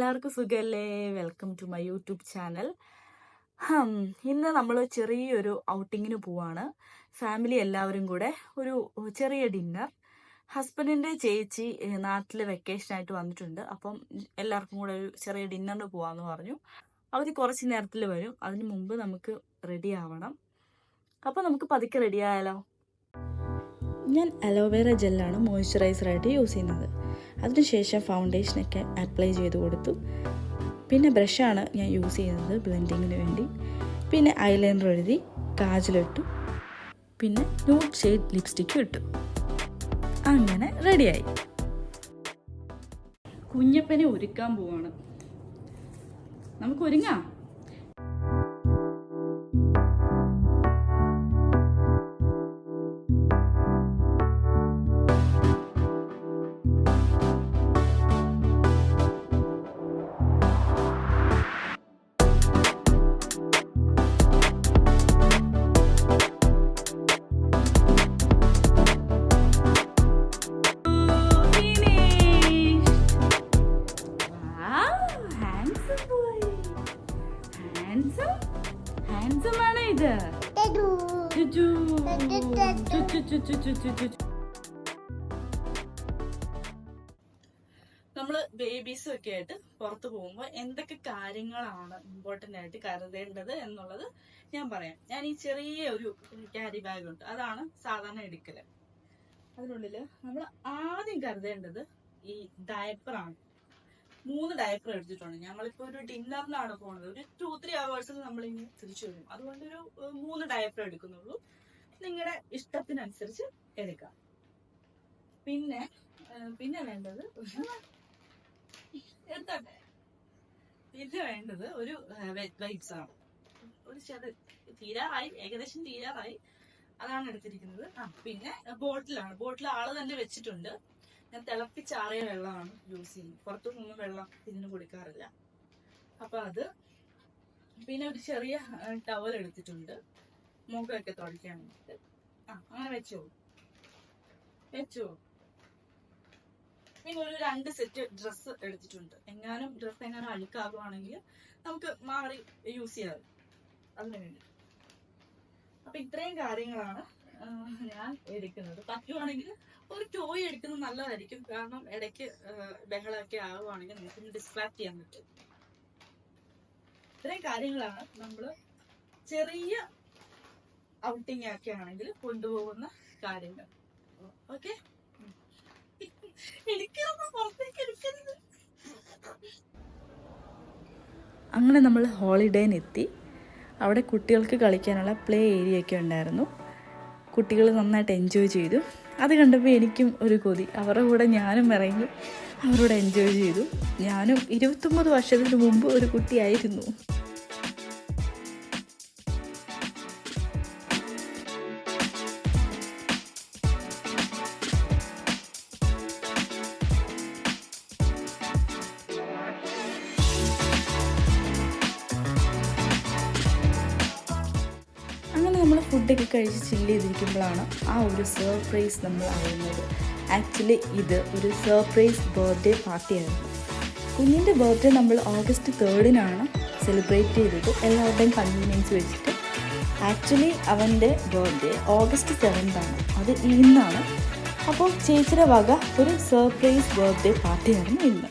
എല്ലാവർക്കും സുഖല്ലേ? Welcome to my YouTube channel. ഇന്ന് നമ്മൾ ചെറിയൊരു ഔട്ടിങ്ങിന് പോവാണ്. ഫാമിലി എല്ലാവരും കൂടെ ഒരു ചെറിയ ഡിന്നർ. ഹസ്ബൻഡിൻ്റെ ചേച്ചി നാട്ടിൽ വെക്കേഷനായിട്ട് വന്നിട്ടുണ്ട്. അപ്പം എല്ലാവർക്കും കൂടെ ഒരു ചെറിയ ഡിന്നറിന് പോവാമെന്ന് പറഞ്ഞു. അവർ കുറച്ച് നേരത്തിൽ വരും. അതിന് മുമ്പ് നമുക്ക് റെഡി ആവണം. അപ്പോൾ നമുക്ക് പതുക്കെ റെഡി ആയാലോ? ഞാൻ അലോവേറ ജെല്ലാണ് മോയ്സ്ചറൈസറായിട്ട് യൂസ് ചെയ്യുന്നത്. അതിനുശേഷം ഫൗണ്ടേഷനൊക്കെ അപ്ലൈ ചെയ്ത് കൊടുത്തു. പിന്നെ ബ്രഷാണ് ഞാൻ യൂസ് ചെയ്യുന്നത് ബ്ലെൻഡിങ്ങിന് വേണ്ടി. പിന്നെ ഐലൈനർ എഴുതി, കാജലിട്ടു, പിന്നെ ന്യൂഡ് ഷെയ്ഡ് ലിപ്സ്റ്റിക്കും ഇട്ടു. അങ്ങനെ റെഡിയായി. കുഞ്ഞപ്പനെ ഒരുക്കാൻ പോവാണ്. നമുക്ക് ഒരുങ്ങാം. ഹാൻസം ആണ് ഇത്. നമ്മള് ബേബീസും ഒക്കെ ആയിട്ട് പുറത്തു പോകുമ്പോൾ എന്തൊക്കെ കാര്യങ്ങളാണ് ഇമ്പോർട്ടന്റ് ആയിട്ട് കരുതേണ്ടത് എന്നുള്ളത് ഞാൻ പറയാം. ഞാൻ ഈ ചെറിയ ഒരു ക്യാരി ബാഗ് ഉണ്ട്, അതാണ് സാധാരണ എടുക്കല്. അതിനുള്ളില് നമ്മൾ ആദ്യം കരുതേണ്ടത് ഈ ഡയപ്പറാണ്. 3 ഡയപ്പർ എടുത്തിട്ടുണ്ട്. ഞങ്ങളിപ്പോ ഒരു ഡിന്നറിനാണ് പോണത്. ഒരു 2-3 hours നമ്മൾ ഇനി തിരിച്ചു വരും. അതുകൊണ്ട് ഒരു 3 ഡയപ്പർ എടുക്കുന്നുള്ളൂ. നിങ്ങളുടെ ഇഷ്ടത്തിനനുസരിച്ച് എടുക്കാം. പിന്നെ വേണ്ടത് എടുത്തോട്ടെ. പിന്നെ വേണ്ടത് ഒരു വെറ്റ് വൈപ്സ് ആണ്. ഒരു തീരാറായി, ഏകദേശം തീരാറായി. അതാണ് എടുത്തിരിക്കുന്നത്. പിന്നെ ബോട്ടിലാണ്. ബോട്ടിൽ ആള് തന്നെ വെച്ചിട്ടുണ്ട്. ഞാൻ തിളപ്പിച്ചാറിയ വെള്ളമാണ് യൂസ് ചെയ്യുന്നത്. പുറത്തുനിന്നൊന്നും വെള്ളം ഇതിന് കൊടുക്കാറില്ല. അപ്പൊ അത്. പിന്നെ ഒരു ചെറിയ ടവൽ എടുത്തിട്ടുണ്ട് മുഖമൊക്കെ തുടയ്ക്കാൻ വേണ്ടിട്ട്. അങ്ങനെ വെച്ചോ. പിന്നെ ഒരു 2 സെറ്റ് ഡ്രസ്സ് എടുത്തിട്ടുണ്ട്. ഡ്രസ്സ് എങ്ങാനും അഴുക്കാകുവാണെങ്കിൽ നമുക്ക് മാറി യൂസ് ചെയ്യാറ് അതിനു വേണ്ടി. അപ്പൊ ഇത്രയും കാര്യങ്ങളാണ് ഞാൻ എടുക്കുന്നത്. പറ്റുവാണെങ്കിൽ ഒരു ടോയ് എടുക്കുന്നത് നല്ലതായിരിക്കും. കാരണം ഇടയ്ക്ക് ബഹളമൊക്കെ ആവുകയാണെങ്കിൽ നമുക്ക് ഡിസ്ട്രാക്ട് ചെയ്യാൻ പറ്റും. ഇത്രയും കാര്യങ്ങളാണ് നമ്മൾ ചെറിയ ഔട്ടിങ് ഒക്കെ ആണെങ്കിൽ കൊണ്ടുപോകുന്ന കാര്യങ്ങൾ. ഓക്കെ, അങ്ങനെ നമ്മൾ ഹോളിഡേനെത്തി. അവിടെ കുട്ടികൾക്ക് കളിക്കാനുള്ള പ്ലേ ഏരിയ ഒക്കെ ഉണ്ടായിരുന്നു. കുട്ടികൾ നന്നായിട്ട് എൻജോയ് ചെയ്തു. അത് കണ്ടപ്പോൾ എനിക്കും ഒരു കൊതി. അവരുടെ കൂടെ ഞാനും ഇറങ്ങി അവരോട് എൻജോയ് ചെയ്തു. ഞാനും 29 വർഷത്തിന് മുമ്പ് ഒരു കുട്ടിയായിരുന്നു. നമ്മൾ ഫുഡൊക്കെ കഴിച്ച് ചില്ല് ചെയ്തിരിക്കുമ്പോഴാണ് ആ ഒരു സർപ്രൈസ് നമ്മൾ അറിയുന്നത്. ആക്ച്വലി ഇത് ഒരു സർപ്രൈസ് ബർത്ത്ഡേ പാർട്ടിയായിരുന്നു. കുഞ്ഞിൻ്റെ ബർത്ത്ഡേ നമ്മൾ August 3-നാണ് സെലിബ്രേറ്റ് ചെയ്തത്, എല്ലാവരുടെയും കൺവീനിയൻസ് വെച്ചിട്ട്. ആക്ച്വലി അവൻ്റെ ബർത്ത്ഡേ August 7-ആണ്, അത് ഇന്നാണ്. അപ്പോൾ ചേച്ചിയുടെ വക ഒരു സർപ്രൈസ് ബർത്ത്ഡേ പാർട്ടിയായിരുന്നു ഇന്ന്.